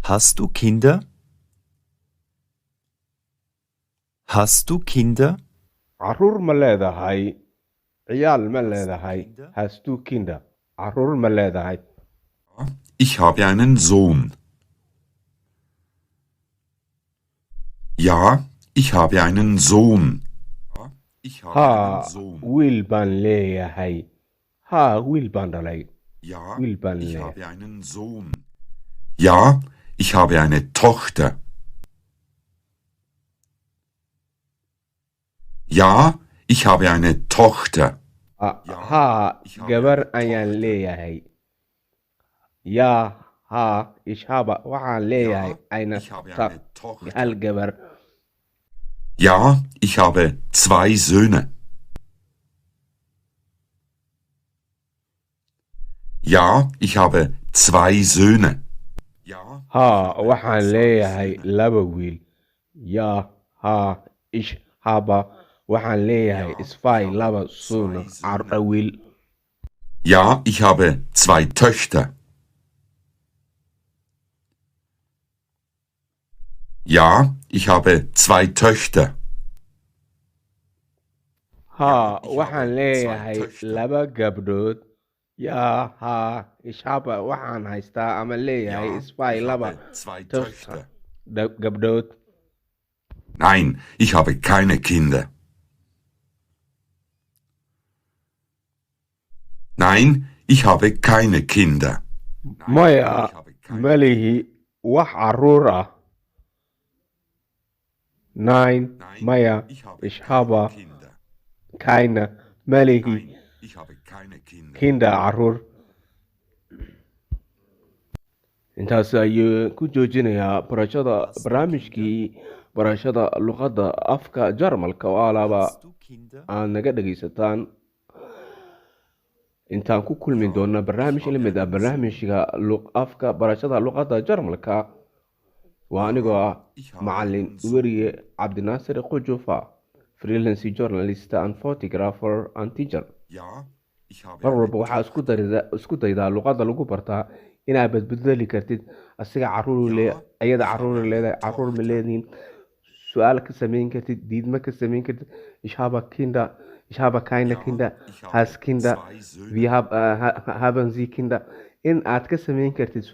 Hast du Kinder? Hast du Kinder? Carruur ma leedahay? Ciyaal ma Hast du leedahay? Kinder? Hast du Kinder? Carruur ma leedahay? Ich habe einen Sohn. Ja, ich habe einen Sohn. Ich habe einen Haa, Sohn. wiil baan leeyahay. Haa, wiil baan dhalay. Ja, Wiil baan ich leeyahay. habe einen Sohn. Ja, ich habe eine Tochter. Ja, ich habe eine Tochter. Haa, ich habe gabar eine ayaan Tochter. leeyahay. Yaa, haa, waxaan leeyahay eine ich habe Tochter. eine Tochter. Hal gabar. Ja, ich habe 2 Söhne. Ja, ich habe 2 Söhne. Ja, Haa, waxaan leeyahay laba wiil. Yaa, haa, waxaan leeyahay zwei laba Söhne. Wiil. ja, ich habe 2 Töchter. Ja, ich habe 2 Töchter. Haa, ich waxaan habe leeyahay 2 Töchter. laba gabdhood. Yaa, haa, waxaan haystaa ama leeyahay zwei ich laba habe 2 Töchter. Töchter. Gabdhood. Nein, ich habe keine Kinder. Nein, ich habe keine Kinder. Maya, ich habe keine malihi wax carruur ah. Nein, Nein, Maya, ich habe ich keine habe Kinder. keine malihi Nein, ich habe keine Kinder. Kinder carruur. intaas ayuu ku joojinayaa barnaamijkii barashada luqadda afka Jarmalka oo alaaba Hast du Kinder? aad naga dhagaysataan intaan ku kulmi doona barnaamij la mid ah barnaamijka afka barashada luqadda Jarmalka waa anigoo ah macallin weriye Cabdinaasir Qujufa, freelance journalist and photographer and teacher. Ja, ich habe mar eine walba waxaa isku daydaa luqadda lagu bartaa inaad badbedeli kartid asiga ayada carruur leedahay carruur ma leediin su'aal ka samayn kartid diidma ka samayn kartid ich habe keine Kinder hast Kinder wir haben sie Kinder in aad ka samayn kartid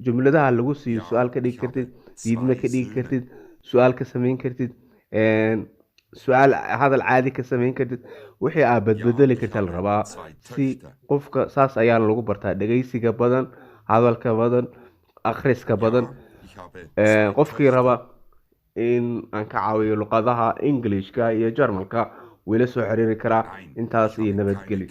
jumladaha lagu siiyo su'aal ka dhigi kartid diidma ka dhigi kartid su'aal ka samayn kartid su'aal hadal caadi ka samayn kartid wixii aad badbedeli kartaa la rabaa si qofka saas ayaana lagu bartaa dhagaysiga badan hadalka badan akhriska badan qofkii raba in aan ka caawiyo luqadaha Englishka iyo Jarmalka wila soo xiriiri karaa intaas iyo nabadgelyo.